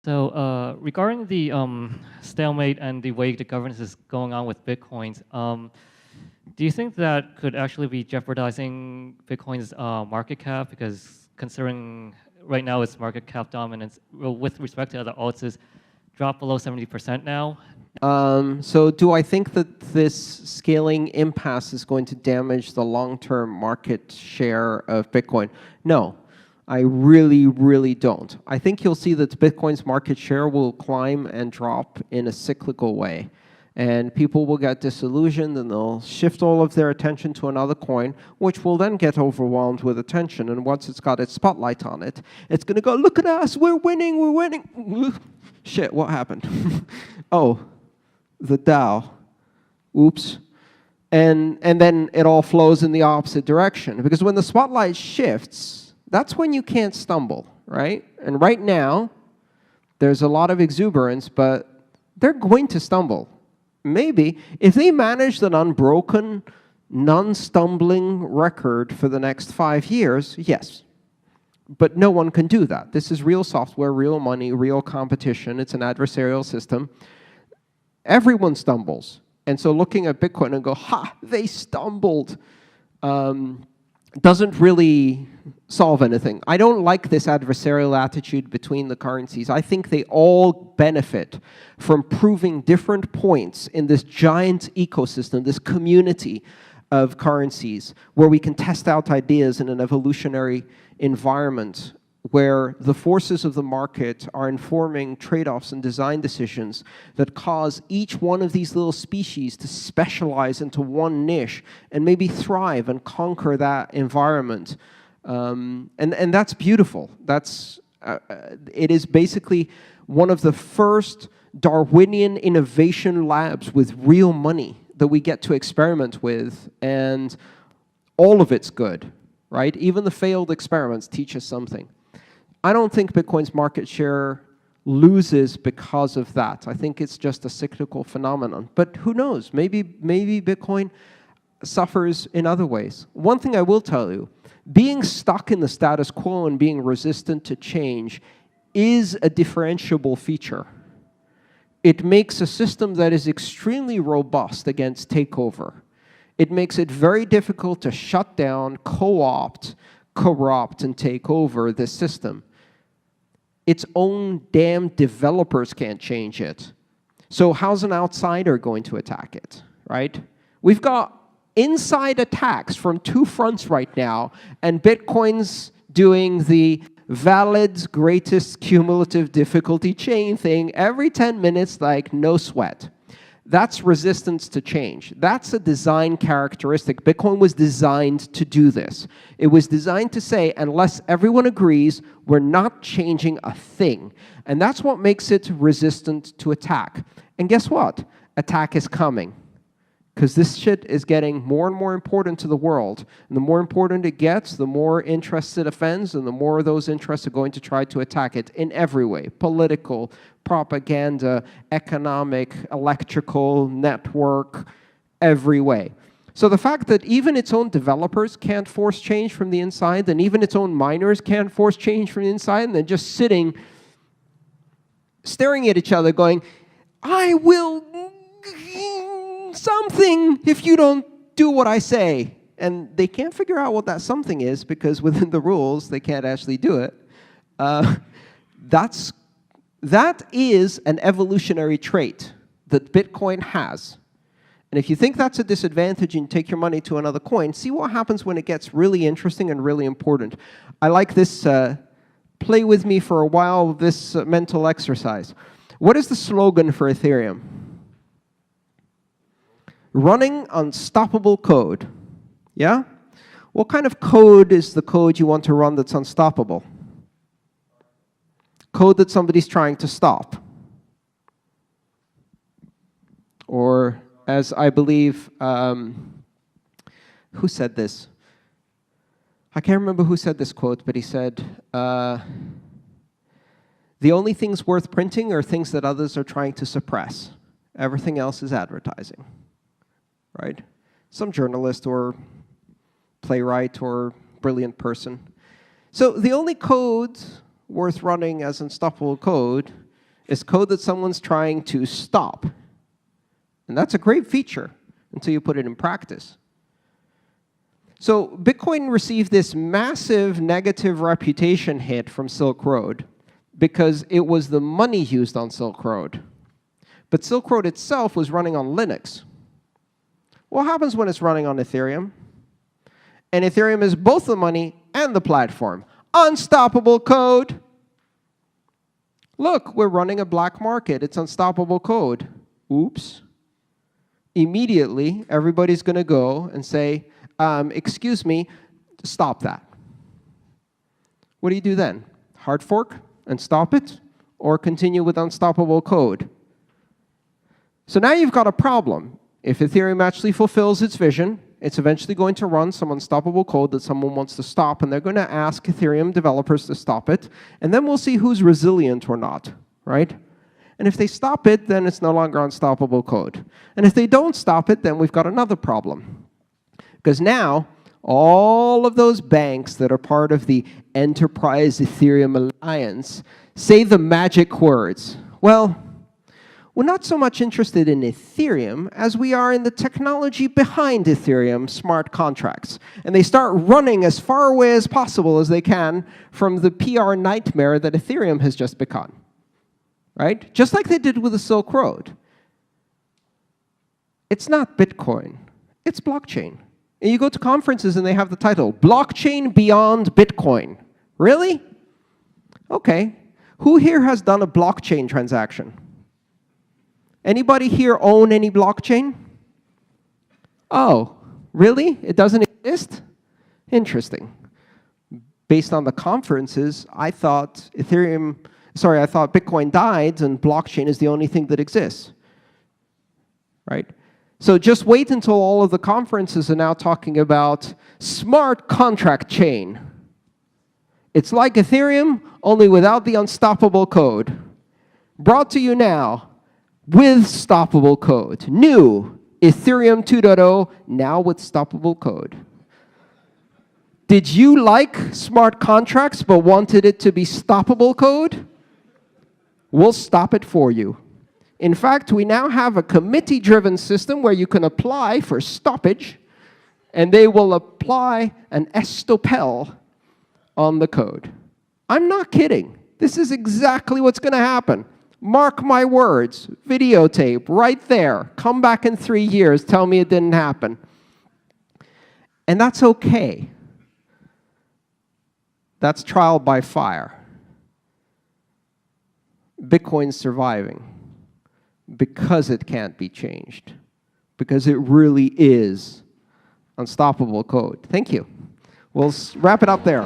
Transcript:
So regarding the stalemate and the way the governance is going on with Bitcoins, do you think that could actually be jeopardizing Bitcoin's market cap? Because considering right now its market cap dominance, well, with respect to other alts, is dropped below 70% now. So do I think that this scaling impasse is going to damage the long-term market share of Bitcoin? No, I really, really don't. I think you'll see that Bitcoin's market share will climb and drop in a cyclical way. And people will get disillusioned and they'll shift all of their attention to another coin, which will then get overwhelmed with attention. And once it's got its spotlight on it, it's going to go, look at us, we're winning, we're winning. Shit, what happened? Oh, the Dow. Oops. And then it all flows in the opposite direction. Because when the spotlight shifts, that's when you can't stumble, right? And right now, there's a lot of exuberance, but they're going to stumble. Maybe, if they managed an unbroken, non-stumbling record for the next 5 years, yes. But no one can do that. This is real software, real money, real competition. It's an adversarial system. Everyone stumbles. And so looking at Bitcoin and go, ha, they stumbled, doesn't really solve anything. I don't like this adversarial attitude between the currencies. I think they all benefit from proving different points in this giant ecosystem, this community of currencies, where we can test out ideas in an evolutionary environment where the forces of the market are informing trade-offs and design decisions that cause each one of these little species to specialize into one niche and maybe thrive and conquer that environment. And that's beautiful. It is basically one of the first Darwinian innovation labs with real money that we get to experiment with, and all of it's good, right? Even the failed experiments teach us something. I don't think Bitcoin's market share loses because of that. I think it's just a cyclical phenomenon. But who knows? Maybe Bitcoin suffers in other ways. One thing I will tell you, being stuck in the status quo and being resistant to change is a differentiable feature. It makes a system that is extremely robust against takeover. It makes it very difficult to shut down, co-opt, corrupt, and take over this system. Its own damn developers can't change it. So how's an outsider going to attack it, right? We've got inside attacks from 2 fronts right now, and Bitcoin's doing the valid greatest cumulative difficulty chain thing every 10 minutes, like no sweat. That's resistance to change. That's a design characteristic. Bitcoin was designed to do this. It was designed to say, unless everyone agrees, we're not changing a thing. And that's what makes it resistant to attack. And guess what? Attack is coming. Because this shit is getting more and more important to the world. And the more important it gets, the more interest it offends, and the more those interests are going to try to attack it in every way. Political, propaganda, economic, electrical, network, every way. So the fact that even its own developers can't force change from the inside, and even its own miners can't force change from the inside, and they're just sitting, staring at each other going, I will something if you don't do what I say. And they can't figure out what that something is because within the rules, they can't actually do it. That is an evolutionary trait that Bitcoin has. And if you think that's a disadvantage and take your money to another coin, see what happens when it gets really interesting and really important. I like this, play with me for a while, this mental exercise. What is the slogan for Ethereum? Running unstoppable code. Yeah? What kind of code is the code you want to run that's unstoppable? Code that somebody's trying to stop. Or, as I believe, who said this? I can't remember who said this quote, but he said, the only things worth printing are things that others are trying to suppress. Everything else is advertising. Right? Some journalist or playwright or brilliant person. So the only code worth running as unstoppable code is code that someone's trying to stop. And that's a great feature until you put it in practice. So Bitcoin received this massive negative reputation hit from Silk Road because it was the money used on Silk Road. But Silk Road itself was running on Linux. What happens when it's running on Ethereum? And Ethereum is both the money and the platform. Unstoppable code. Look, we're running a black market. It's unstoppable code. Oops. Immediately, everybody's going to go and say, excuse me, stop that. What do you do then? Hard fork and stop it? Or continue with unstoppable code? So now you've got a problem. If Ethereum actually fulfills its vision, it's eventually going to run some unstoppable code that someone wants to stop, and they're going to ask Ethereum developers to stop it, and then we'll see who's resilient or not, right? And if they stop it, then it's no longer unstoppable code. And if they don't stop it, then we've got another problem. Because now, all of those banks that are part of the Enterprise Ethereum Alliance say the magic words. Well, we're not so much interested in Ethereum as we are in the technology behind Ethereum, smart contracts. And they start running as far away as possible as they can from the PR nightmare that Ethereum has just become. Right? Just like they did with the Silk Road. It's not Bitcoin. It's blockchain. And you go to conferences and they have the title, Blockchain Beyond Bitcoin. Really? Okay. Who here has done a blockchain transaction? Anybody here own any blockchain? Oh, really? It doesn't exist? Interesting. Based on the conferences, I thought Bitcoin died and blockchain is the only thing that exists. Right? So just wait until all of the conferences are now talking about smart contract chain. It's like Ethereum, only without the unstoppable code. Brought to you now with stoppable code. New Ethereum 2.0, now with stoppable code. Did you like smart contracts but wanted it to be stoppable code? We'll stop it for you. In fact, we now have a committee-driven system where you can apply for stoppage, and they will apply an estoppel on the code. I'm not kidding. This is exactly what's going to happen. Mark my words. Videotape right there. Come back in 3 years. Tell me it didn't happen. And that's okay. That's trial by fire. Bitcoin's surviving because it can't be changed. Because it really is unstoppable code. Thank you. We'll wrap it up there.